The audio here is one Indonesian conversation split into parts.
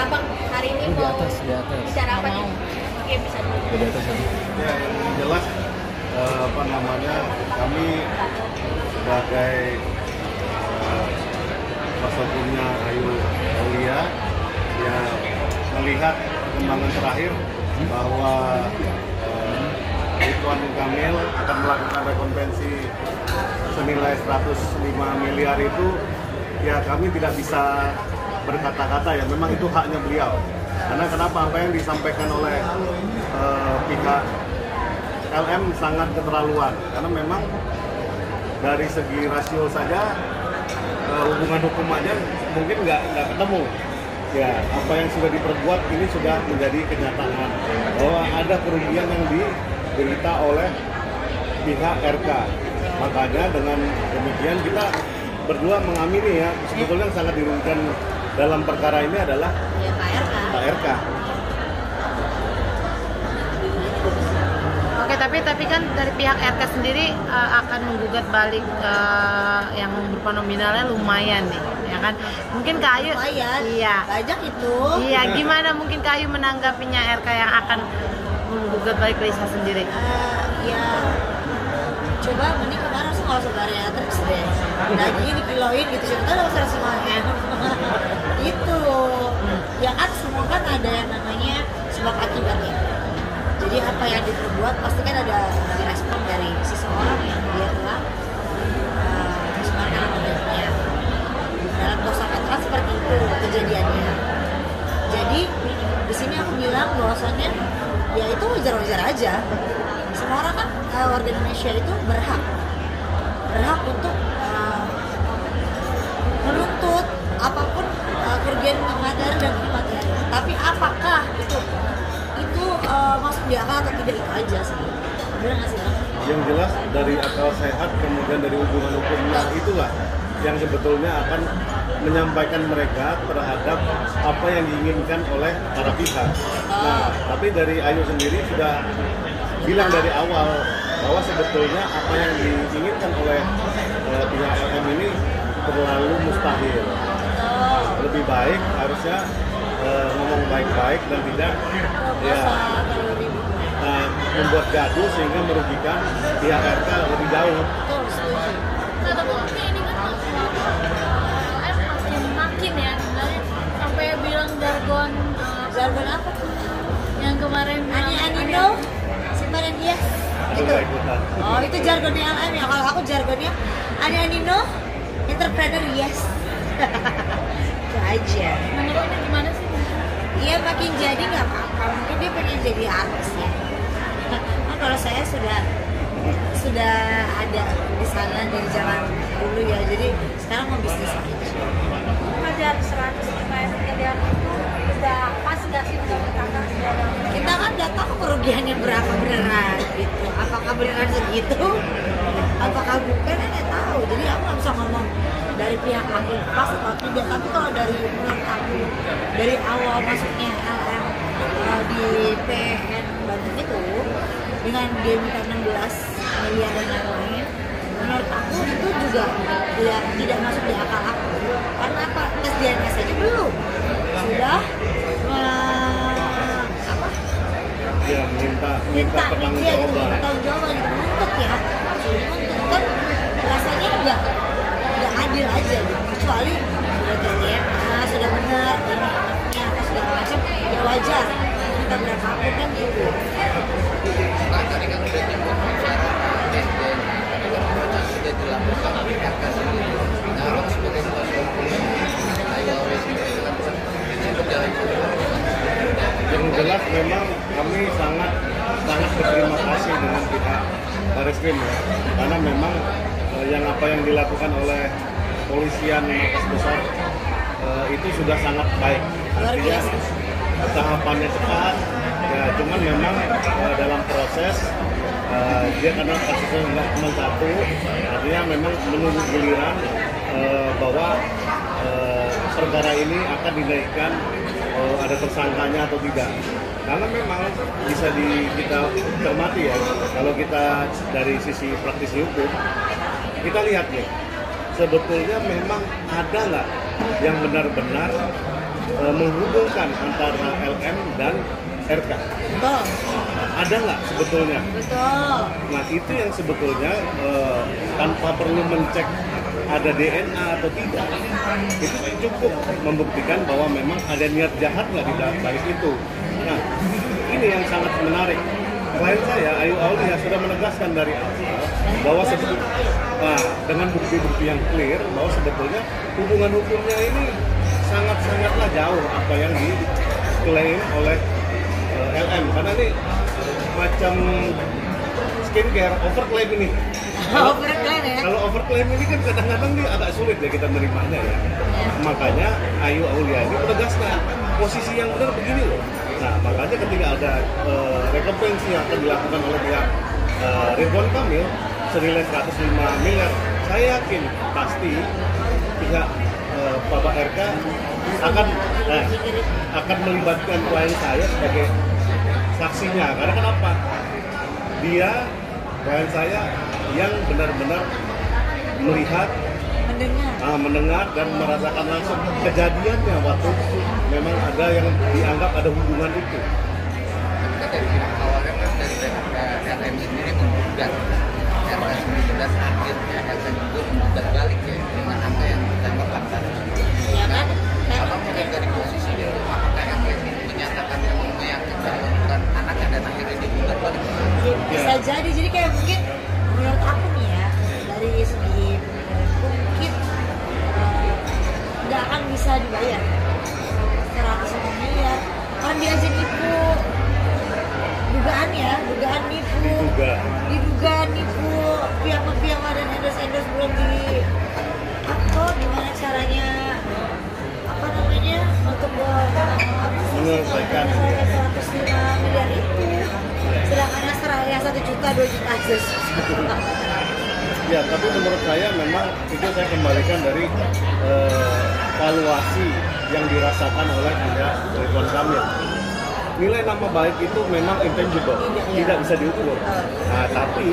Abang hari ini Di mau atas. bicara apa nih? Oke, bisa dulu. Di atas aja. Ya, yang jelas kami sebagai kuasa hukumnya Ayu Aulia ya melihat perkembangan terakhir bahwa Ridwan Kamil akan melakukan rekonvensi senilai 105 miliar itu, ya kami tidak bisa berkata-kata, ya memang itu haknya beliau. Karena kenapa, apa yang disampaikan oleh pihak LM sangat keterlaluan, karena memang dari segi rasio saja hubungan hukum aja mungkin nggak ketemu. Ya, apa yang sudah diperbuat ini sudah menjadi kenyataan bahwa ada kerugian yang diderita oleh pihak RK. Makanya dengan demikian kita berdua mengamini ya, sebetulnya yang sangat dirugikan dalam perkara ini adalah Ya, Pak RK. Oke, tapi kan dari pihak RK sendiri akan menggugat balik yang berupa nominalnya lumayan nih, ya kan? Mungkin Kak Ayu, lumayan. iya, Banyak itu. iya, gimana mungkin Kak Ayu menanggapinya RK yang akan menggugat balik Raisa sendiri? Ya, coba mending kemarin harus nggak usah bariatriks deh. Dagingnya dikiloin gitu, siapa tahu dapat 105 itu. Ya kan semua kan ada yang namanya sebab akibat ya. Jadi apa yang diperbuat pasti kan ada respon dari seseorang yang dia telah sebenarnya modelnya dalam dosa kata seperti itu kejadiannya. Jadi di sini aku bilang bahwasannya ya itu wajar-wajar aja. Semua orang kan warga Indonesia itu berhak untuk menuntut apapun kerugian materi dan imaterial. Tapi apakah itu masuk di akal atau tidak, itu aja sih. Benar nggak sih, Bang? Yang jelas dari akal sehat kemudian dari hubungan hukumnya itulah yang sebetulnya akan menyampaikan mereka terhadap apa yang diinginkan oleh para pihak. Nah, tapi dari Ayu sendiri sudah bilang dari awal bahwa sebetulnya apa yang diinginkan oleh pihak LM ini terlalu mustahil. Lebih baik harusnya ngomong baik-baik dan tidak ya membuat gaduh sehingga merugikan pihak RK lebih jauh. Nah, tapi ini kan makin ya sebenarnya sampai bilang jargon apa tuh? Yang kemarin Anino simpanan dia itu. Oh, itu jargonnya LM ya. Kalau aku jargonnya Anino entrepreneur yes. Itu aja. Menurutnya gimana sih? Iya, makin jadi nggak apa-apa. Mungkin dia pengen jadi artis ya. Nah, kalau saya sudah ada di sana dari zaman dulu ya. Jadi sekarang mau bisnis aja. Ngajar 100 miliar itu udah pas nggak sih untuk kakak? Kita kan udah tahu kerugiannya berapa beneran gitu. Apakah beneran segitu? Apakah bukan? Kan nggak tahu. Jadi aku nggak bisa ngomong dari pihak aku pas atau tidak. Tapi kalau dari menurut aku dari awal masuknya LM di PN Bandung itu dengan dia minta 16 miliar dan lain-lain, menurut aku itu juga tidak masuk di akal aku. Karena apa? Tes DNA saja belum sudah minta pertanggungjawaban gitu, menuntut ya, menuntut kan rasanya nggak adil aja gitu. Kecuali sudah DNA sudah benar ini anaknya atau segala macam ya wajar kita berapapun kan gitu. Yang jelas memang kami sangat berterima kasih dengan pihak Barreskrim ya, karena memang yang apa yang dilakukan oleh polisian Makassar Besar itu sudah sangat baik. Artinya tahapannya cepat, ya cuman memang dalam proses dia karena kasusnya nggak cuma satu, artinya memang menunggu giliran bahwa perkara ini akan dinaikkan ada tersangkanya atau tidak. Karena memang bisa kita cermati ya, kalau kita dari sisi praktisi hukum, kita lihat nih, sebetulnya memang ada nggak yang benar-benar menghubungkan antara LM dan RK. Betul. Ada nggak sebetulnya? Betul. Nah itu yang sebetulnya tanpa perlu mencek ada DNA atau tidak, itu cukup membuktikan bahwa memang ada niat jahat nggak di balik itu. Nah ini yang sangat menarik. Klien saya, Ayu Aulia, sudah menegaskan dari awal bahwa dengan bukti-bukti yang clear bahwa sebetulnya hubungan hukumnya ini sangat-sangatlah jauh apa yang diklaim oleh LM, karena ini macam skincare overclaim ini. Overclaim ya? Kalau overclaim ini kan kadang-kadang dia agak sulit ya kita menerimanya ya. Makanya Ayu Aulia ini menegaskan posisi yang benar begini loh. Nah makanya ketika ada rekompensi yang akan dilakukan oleh pihak Ridwan Kamil senilai 105 miliar, saya yakin pasti pihak Bapak RK akan melibatkan klien saya sebagai saksinya. Karena kenapa? Klien saya yang benar-benar melihat, mendengar dan merasakan langsung kejadiannya waktu memang ada yang dianggap ada hubungan itu. Dari awalnya kan dari LM sendiri menggugat RK sendiri dan akhirnya RK juga menggugat balik ya dengan angka yang dianggap lantar. Ya kan? Kalau melihat dari posisi dia, apakah RK ini menyatakan memang meyakinkan bukan anaknya dan akhirnya digugat balik? Bisa jadi kayak mungkin menurut aku nih ya, dari segi mungkin nggak akan bisa dibayar 100 miliar kan dia aja nipu, dugaan nipu, diduga nipu pihak-pihak dan endorse belum di gimana caranya untuk menyelesaikan 105 miliar itu, sedangkan yang 1 juta 2 juta aja. Ya, tapi menurut saya memang itu saya kembalikan dari valuasi yang dirasakan oleh pihak Ridwan Kamil. Nilai nama baik itu memang intangible, tidak bisa diukur. Nah, tapi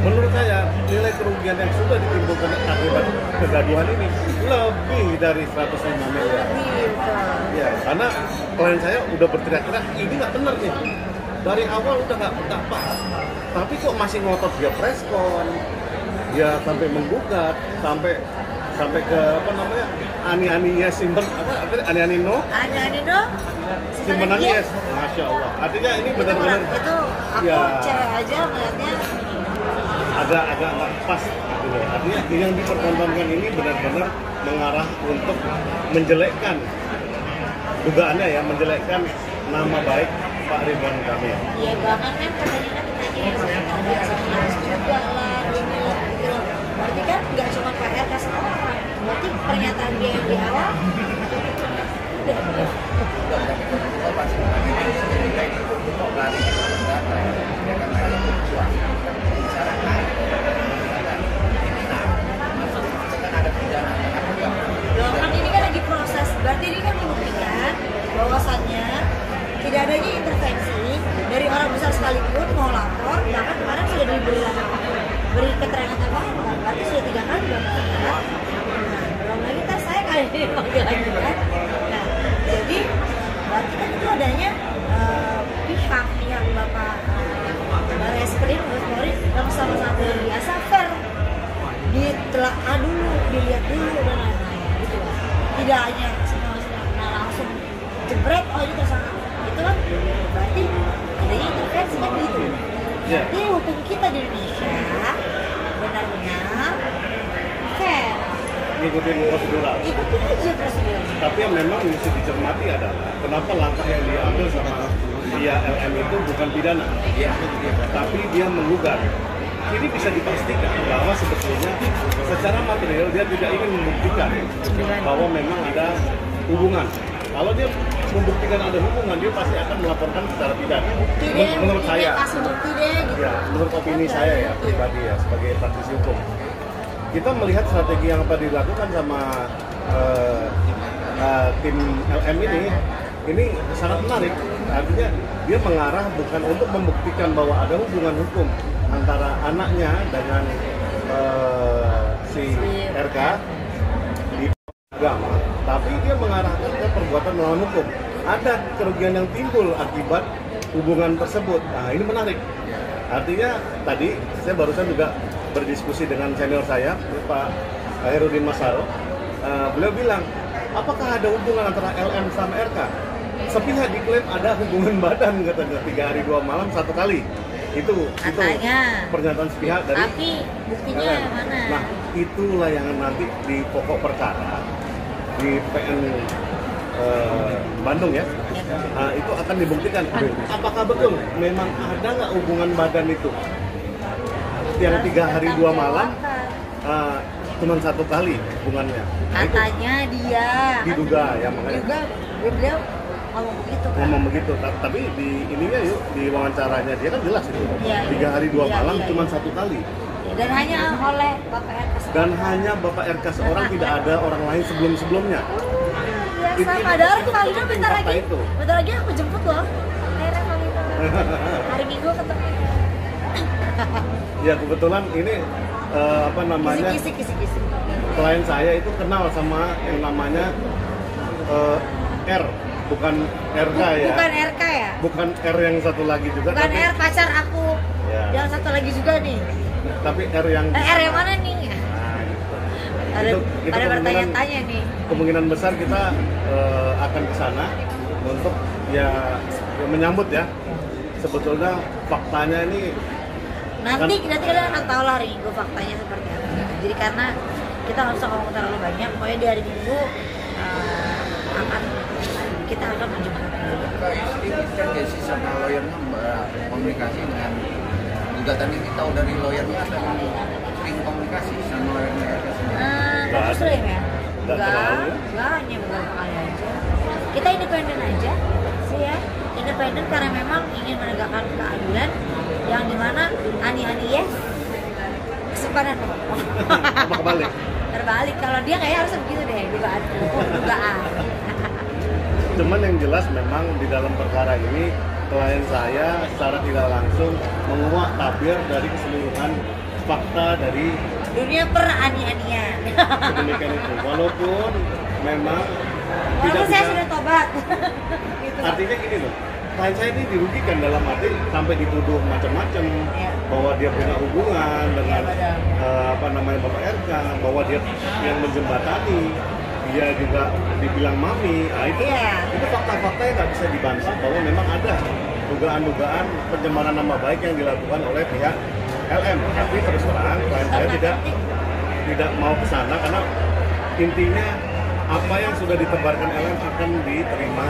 menurut saya nilai kerugian yang sudah ditimbulkan akibat kegaduhan ini lebih dari 105 miliar. Ya, karena klien saya udah berteriak-teriak, ini nggak benar nih. Dari awal udah nggak pas. Tapi kok masih ngotot dia preskon, dia sampai menggugat, sampai ke ani-aninya ani-ani no simpenan yes, masya Allah. Artinya ini benar-benar itu aku cewek aja melihatnya agak nggak pas gitu loh. Artinya yang dipertontonkan ini benar-benar mengarah untuk menjelekkan, dugaannya ya, menjelekkan nama baik Pak Ridwan Kamil. Iya, bahkan kan katanya kan ditanya juga lah, ini lah, gitu loh. Berarti kan nggak cuma Pak RK seorang, berarti pernyataan dia yang di awal kan ini kan lagi proses, berarti ini kan membuktikan bahwasannya tidak adanya intervensi dari orang besar sekalipun mau lapor, bahkan kemarin sudah beri keterangan tambahan kan, berarti sudah 3 kali belum kan? Nah, belum lagi ntar saya kali ini panggil lagi kan? Nah, jadi berarti kan itu adanya pihak yang Bapak Barreskrim, Polri yang sama-sama yang biasa fair, ditelaah dulu, dilihat dulu dan lain-lain gitu. Tidak hanya langsung jebret, oh ini tersangka. Itu kan berarti adanya intervensi kan gitu. Jadi hukum kita di Indonesia benar-benar fair, Ikutin prosedural. ikutin aja prosedur. Tapi yang memang mesti dicermati adalah kenapa langkah yang diambil sama dia LM itu bukan pidana, tapi dia menggugat. Ini bisa dipastikan bahwa sebetulnya secara material dia tidak ingin membuktikan bahwa memang ada hubungan. Kalau dia membuktikan ada hubungan, dia pasti akan melaporkan secara pidana. Menurut saya, ya, menurut opini saya ya pribadi ya sebagai praktisi hukum, kita melihat strategi yang tadi dilakukan sama tim LM ini sangat menarik. Artinya dia mengarah bukan untuk membuktikan bahwa ada hubungan hukum antara anaknya dengan si RK, agama, tapi dia mengarahkan ke perbuatan melawan hukum. Ada kerugian yang timbul akibat hubungan tersebut. Nah, ini menarik. Artinya tadi saya barusan juga berdiskusi dengan senior saya, Pak Herudin Masaro. Beliau bilang, apakah ada hubungan antara LM sama RK? Sepihak diklaim ada hubungan badan, katanya 3 hari 2 malam 1 kali. Itu pernyataan sepihak dari. Tapi buktinya mana? Nah, itulah yang nanti di pokok perkara di PN Bandung ya. Nah, itu akan dibuktikan. Apakah betul memang ada nggak hubungan badan itu? Yang 3 hari 2 malam cuma 1 kali hubungannya. Katanya dia. Diduga ya, makanya. Juga beliau ngomong begitu kan? Ngomong begitu, tapi di ininya yuk, di wawancaranya dia kan jelas itu. 3 hari 2 malam cuma 1 kali. Dan hanya oleh Bapak RK. Dan hanya Bapak RK seorang, tidak ada orang lain sebelum-sebelumnya. Biasa, padahal Valina bentar lagi. Bentar lagi aku jemput loh. Akhirnya Valina. Hari Minggu ketemu. Ya kebetulan ini apa namanya? Kisi-kisi. Klien saya itu kenal sama yang namanya R, bukan RK ya. Bukan RK ya? Bukan R yang satu lagi juga. Bukan tapi, R pacar aku. Ya. Yang satu lagi juga nih. Tapi R yang R yang mana nih? Nah, gitu. Itu Pada bertanya-tanya nih. Kemungkinan besar kita akan ke sana untuk ya menyambut ya. Sebetulnya faktanya ini nanti kita akan tahu lah hari Minggu faktanya seperti apa. Jadi karena kita nggak usah ngomong terlalu banyak, pokoknya di hari Minggu kita akan menjemput. Kan Desi sama lawyernya komunikasi dengan gugatan ini, tahu dari lawyernya atau sering komunikasi sama lawyernya? Muslim ya? Enggak hanya beberapa kali aja. Kita independen aja sih ya. Independen karena memang ingin menegakkan keadilan yang dimana ani-ani yes kesempadan kebalik. Terbalik, kalau dia kayak harus begitu deh, dugaan. Cuman yang jelas memang di dalam perkara ini klien saya secara tidak langsung menguak tabir dari keseluruhan fakta dari dunia perani-anian. Demikian itu, walaupun memang walaupun saya sudah tobat. Gitu. Artinya gini loh, klien saya ini dirugikan dalam arti sampai dituduh macam-macam bahwa dia punya hubungan dengan apa namanya Bapak RK, bahwa dia yang menjembatani, dia juga dibilang mami. Nah, itu fakta-fakta yang nggak bisa dibantah bahwa memang ada dugaan-dugaan pencemaran nama baik yang dilakukan oleh pihak LM. Tapi terus terang klien saya tidak mau ke sana karena intinya apa yang sudah ditebarkan LM akan diterima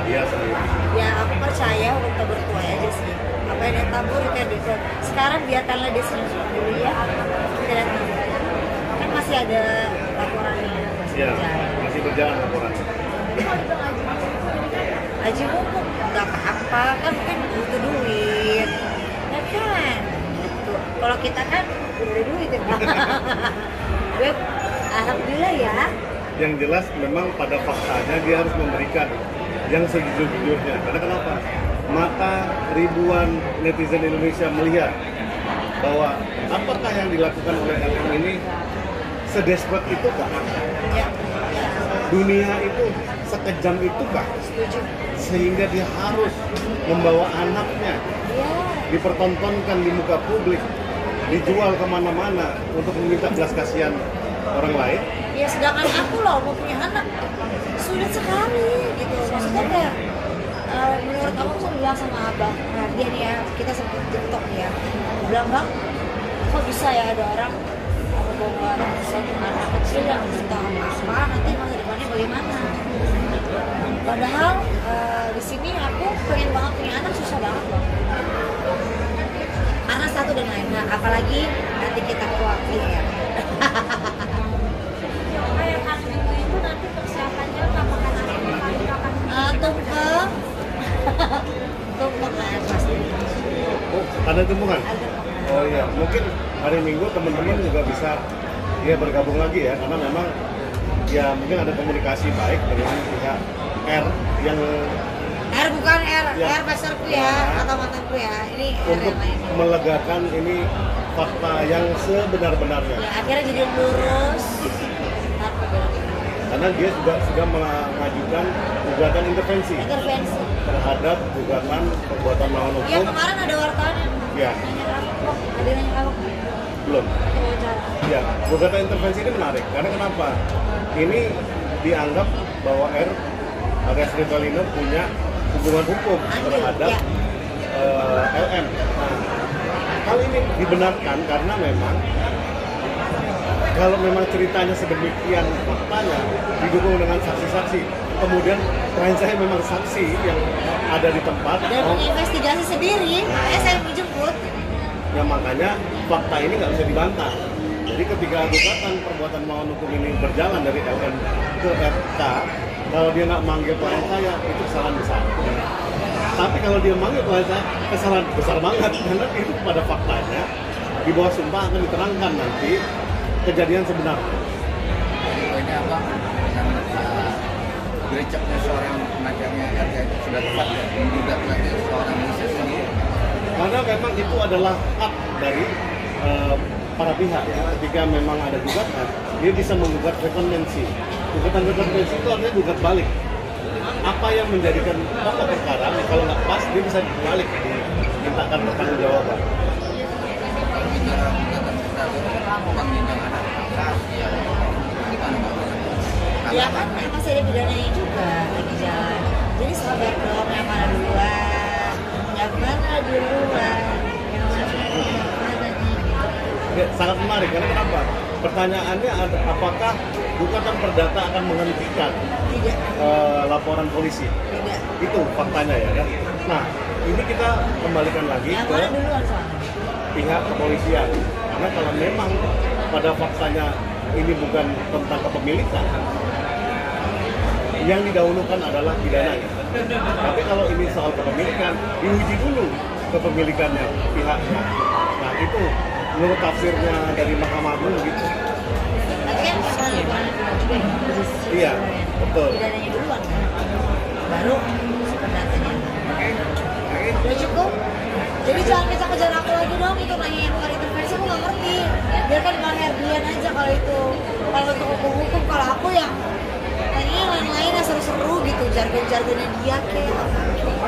dia sendiri. Ya aku percaya untuk bertuah aja sih. Apa yang ditabur itu yang bisa. Sekarang biarkanlah dia sendiri dulu ya. Kita lihat nanti. Kan masih ada laporannya. Ya, masih berjalan laporannya. Haji mumpung nggak apa-apa, kan mungkin butuh duit. Ya kan? Gitu. Kalau kita kan udah ada duit ya. Beb, alhamdulillah ya. Yang jelas memang pada faktanya dia harus memberikan yang sejujur-jujurnya. Karena kenapa? Mata ribuan netizen Indonesia melihat bahwa apakah yang dilakukan oleh LM ini sedesperate itukah? Ya. Dunia itu sekejam itukah? Setuju. Sehingga dia harus membawa anaknya dipertontonkan di muka publik, dijual kemana-mana untuk meminta belas kasihan orang lain. Ya sedangkan aku loh mau punya anak sulit sekali gitu. Maksudnya kayak menurut kamu saya bilang sama abang, nah dia nih ya, kita sempat TikTok nih ya, bilang bang, kok bisa ya ada orang membawa satu anak kecil yang minta apa nanti masa depannya bagaimana? Padahal di sini aku pengen banget punya anak susah banget loh. Karena satu dan lain, nah apalagi nanti kita keluarga ya. Kayak hari Minggu itu nanti persiapannya apakah nanti akan tumpeng lah pasti. Oh, ada tumpungan? Oh iya, mungkin hari Minggu teman-teman juga bisa ya bergabung lagi ya, karena memang ya mungkin ada komunikasi baik dengan pihak R yang R bukan R, ya, R pacarku ya, atau mantanku ya. Ini untuk R yang lain. melegakan ini fakta yang sebenar-benarnya. Ya akhirnya jadi lurus. Dan karena dia juga sudah mengajukan gugatan intervensi terhadap gugatan perbuatan melawan hukum. Iya, kemarin ada wartawan yang Ya. nanya apa? Ada nanya apa? Belum. Ya, gugatan intervensi ini menarik karena kenapa? Ini dianggap bahwa alias Rivalino punya hubungan hukum terhadap LM. Nah, hal ini dibenarkan karena memang kalau memang ceritanya sedemikian faktanya didukung dengan saksi-saksi, kemudian klien saya memang saksi yang ada di tempat dan menginvestigasi sendiri, makanya saya menjemput. Ya makanya fakta ini nggak bisa dibantah. Jadi ketika gugatan perbuatan melawan hukum ini berjalan dari LM ke RK, kalau dia nggak manggil klien saya itu kesalahan besar. Tapi kalau dia manggil klien saya, kesalahan besar banget karena itu pada faktanya di bawah sumpah akan diterangkan nanti kejadian sebenarnya. Ini apa? Gereceknya seorang pengacaranya RK itu sudah tepat ya, menggugat lagi seorang Indonesia sendiri. Karena memang itu adalah hak dari para pihak ya. Ketika memang ada gugatan, dia bisa menggugat rekonvensi. Gugatan rekonvensi itu artinya gugat balik. Apa yang menjadikan pokok perkara, kalau nggak pas, dia bisa dibalik, dimintakan pertanggungjawaban. Kalau bicara gugatan kita penghinaan anak kasasi ya, gimana Pak? Ya kan masih ada pidananya juga lagi jalan. Jadi sabar dong, yang mana duluan, yang mana duluan, yang mana nih? Ya, sangat menarik karena kenapa? Pertanyaannya ada, apakah gugatan perdata akan menghentikan Tidak, laporan polisi? tidak. Itu faktanya ya kan. Nah, ini kita kembalikan lagi Yang ke mana duluan soalnya? pihak kepolisian. Karena kalau memang pada faktanya ini bukan tentang kepemilikan, yang didahulukan adalah pidananya. Tapi kalau ini soal kepemilikan, diuji dulu kepemilikannya pihaknya. Nah itu menurut tafsirnya dari Mahkamah Agung gitu. Tapi kan soal laporan juga ya. Iya, betul. Pidananya duluan kan? Baru si perdatanya. Udah cukup? Jadi jangan kejar-kejar aku lagi dong, itu nanya yang bukan intervensi, aku nggak ngerti. Biarkan Bang Herdian aja kalau itu. Kalau untuk hukum-hukum, kalau aku yang tanya lain-lain yang seru-seru gitu, jargon-jargonnya dia kayak.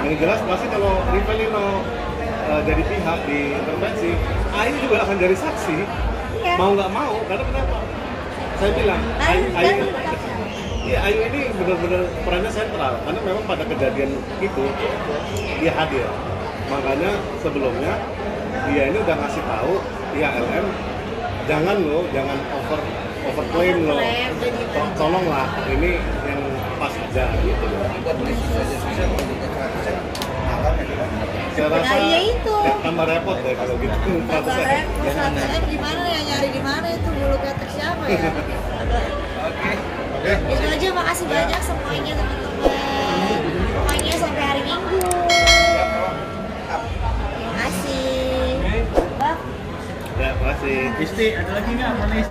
Yang jelas pasti kalau Rivalino jadi pihak di intervensi, Ayu juga akan jadi saksi. Iya. Mau nggak mau, karena kenapa? Saya bilang, Ayu Iya, Ayu ini benar-benar perannya sentral karena memang pada kejadian itu dia hadir. Makanya sebelumnya dia ini udah ngasih tahu ya LM jangan overclaim lo, tolonglah ini yang pas aja gitu loh. Buat polisi saja susah menggugat 100% malam ya kan? Saya rasa Nah, iya itu. tambah repot deh kalau gitu. Tambah repot, 100M gimana ya, nyari di mana itu bulu ketek siapa ya? Oke. Itu aja, makasih banyak semuanya teman-teman. Pokoknya sampai hari Minggu. Terima kasih. Bye. Ya, terima kasih. Isti, ada lagi nggak? Mana